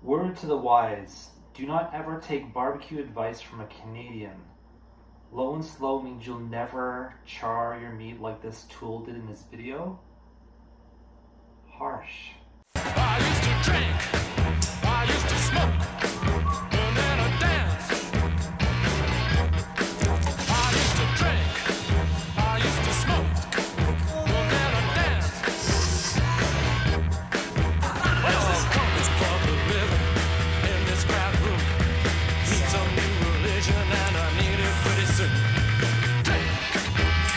Word to the wise, do not ever take barbecue advice from a Canadian. Low and slow means you'll never char your meat like this tool did in this video. Harsh. I used to drink, I used to smoke, and then I dance. I used to drink, I used to smoke, and then I dance. Well, this company's public living in this crowded room. Need some new religion and I need it pretty soon. Drink,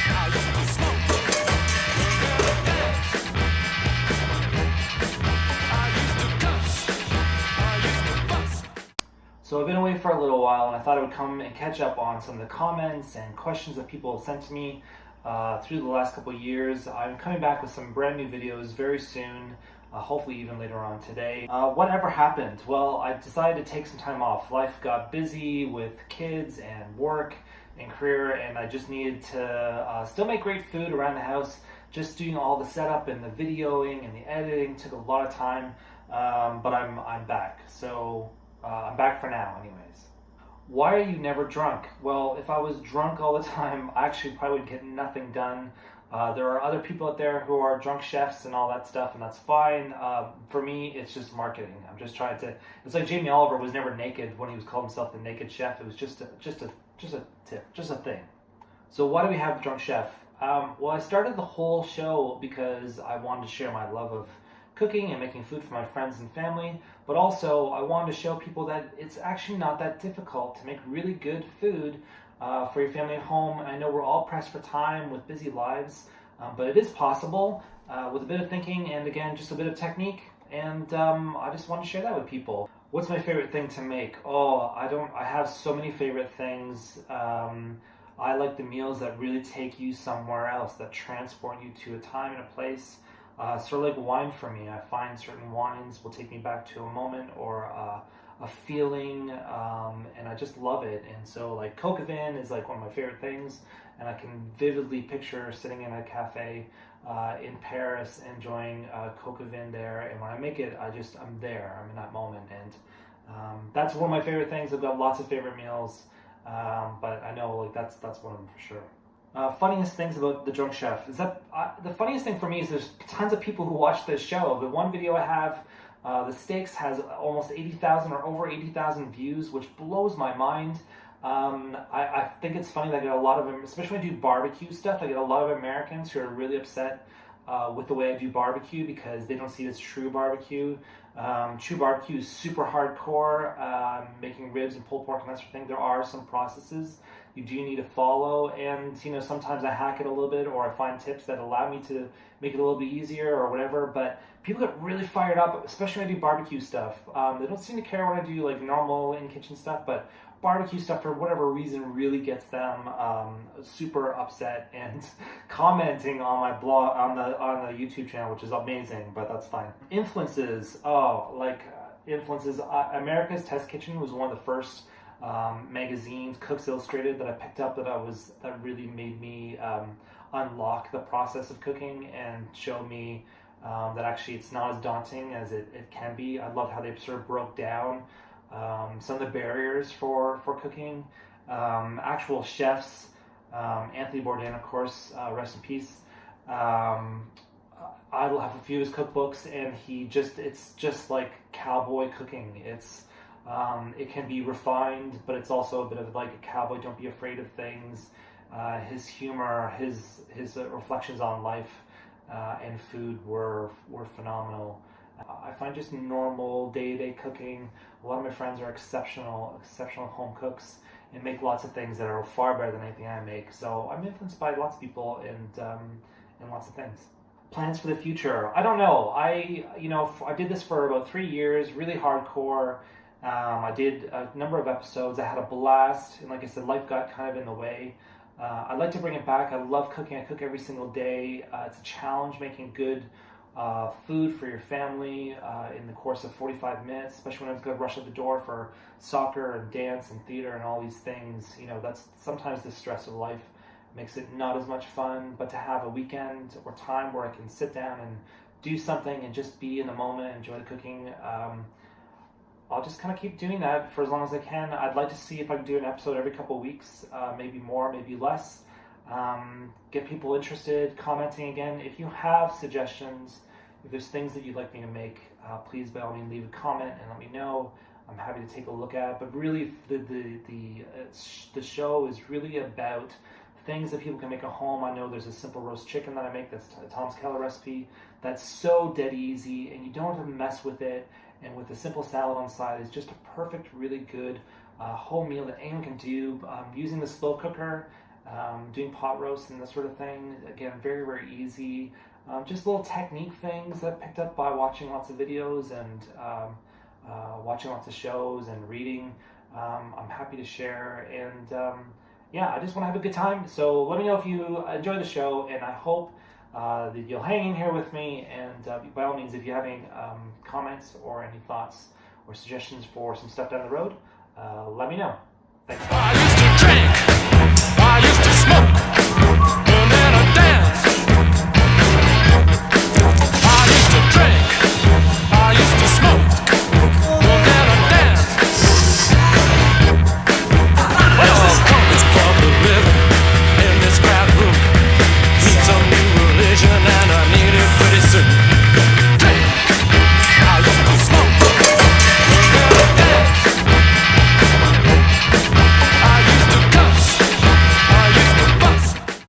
I used to smoke, and then I dance. So I've been away for a little while, and I thought I would come and catch up on some of the comments and questions that people have sent to me through the last couple of years. I'm coming back with some brand new videos very soon, hopefully even later on today. Whatever happened? Well, I decided to take some time off. Life got busy with kids and work and career, and I just needed to still make great food around the house. Just doing all the setup and the videoing and the editing took a lot of time, but I'm back. So I'm back for now anyways. Why are you never drunk? Well, if I was drunk all the time, I actually probably would get nothing done. There are other people out there who are drunk chefs and all that stuff, and that's fine. For me, it's just marketing. I'm just trying to. It's like Jamie Oliver was never naked when he was called himself the Naked Chef. It was just a tip, just a thing. So why do we have the drunk chef? Well, I started the whole show because I wanted to share my love of cooking and making food for my friends and family, but also I wanted to show people that it's actually not that difficult to make really good food for your family at home. I know we're all pressed for time with busy lives, but it is possible with a bit of thinking and, again, just a bit of technique, and I just want to share that with people. What's my favorite thing to make? I have so many favorite things. I like the meals that really take you somewhere else, that transport you to a time and a place. Sort of like wine for me. I find certain wines will take me back to a moment or a feeling, and I just love it. And so, like, coq au vin is like one of my favorite things, and I can vividly picture sitting in a cafe in Paris enjoying coq au vin there. And when I make it, I'm there. I'm in that moment, and that's one of my favorite things. I've got lots of favorite meals, but I know, like, that's one of them for sure. Funniest things about the drunk chef is that the funniest thing for me is there's tons of people who watch this show. The one video I have, the steaks, has almost 80,000 or over 80,000 views, which blows my mind. I think it's funny that I get a lot of them, especially when I do barbecue stuff. I get a lot of Americans who are really upset with the way I do barbecue because they don't see it as true barbecue. True barbecue is super hardcore, making ribs and pulled pork and that sort of thing. There are some processes you do need to follow, and sometimes I hack it a little bit, or I find tips that allow me to make it a little bit easier or whatever. But people get really fired up, especially when I do barbecue stuff. They don't seem to care when I do like normal in kitchen stuff, but barbecue stuff, for whatever reason, really gets them super upset and commenting on my blog, on the YouTube channel, which is amazing, but that's fine. Influences, America's Test Kitchen was one of the first magazines, Cooks Illustrated, that I picked up that really made me unlock the process of cooking and show me that actually it's not as daunting as it can be. I love how they sort of broke down some of the barriers for cooking. Actual chefs, Anthony Bourdain, of course, rest in peace. I have a few of his cookbooks, and it's just like cowboy cooking. It can be refined, but it's also a bit of like a cowboy, don't be afraid of things. His humor, his reflections on life and food were phenomenal. I find just normal day-to-day cooking. A lot of my friends are exceptional home cooks and make lots of things that are far better than anything I make. So I'm influenced by lots of people and lots of things. Plans for the future? I don't know. I did this for about 3 years, really hardcore. I did a number of episodes. I had a blast, and like I said, life got kind of in the way. I'd like to bring it back. I love cooking. I cook every single day. It's a challenge making good food for your family in the course of 45 minutes, especially when I was going to rush out the door for soccer and dance and theater and all these things. That's sometimes the stress of life makes it not as much fun, but to have a weekend or time where I can sit down and do something and just be in the moment, enjoy the cooking, I'll just kind of keep doing that for as long as I can. I'd like to see if I can do an episode every couple of weeks, maybe more, maybe less. Get people interested, commenting again. If you have suggestions, if there's things that you'd like me to make, please by all means leave a comment and let me know. I'm happy to take a look at it. But really, the show is really about things that people can make at home. I know there's a simple roast chicken that I make that's Tom's Keller recipe. That's so dead easy, and you don't have to mess with it. And with a simple salad on the side is just a perfect, really good whole meal that anyone can do. Using the slow cooker, doing pot roast and that sort of thing. Again, very, very easy. Just little technique things that I picked up by watching lots of videos and watching lots of shows and reading. I'm happy to share, and yeah, I just want to have a good time. So let me know if you enjoy the show, and I hope that you'll hang in here with me. And by all means, if you have any comments or any thoughts or suggestions for some stuff down the road, let me know. Thanks. I used to drink.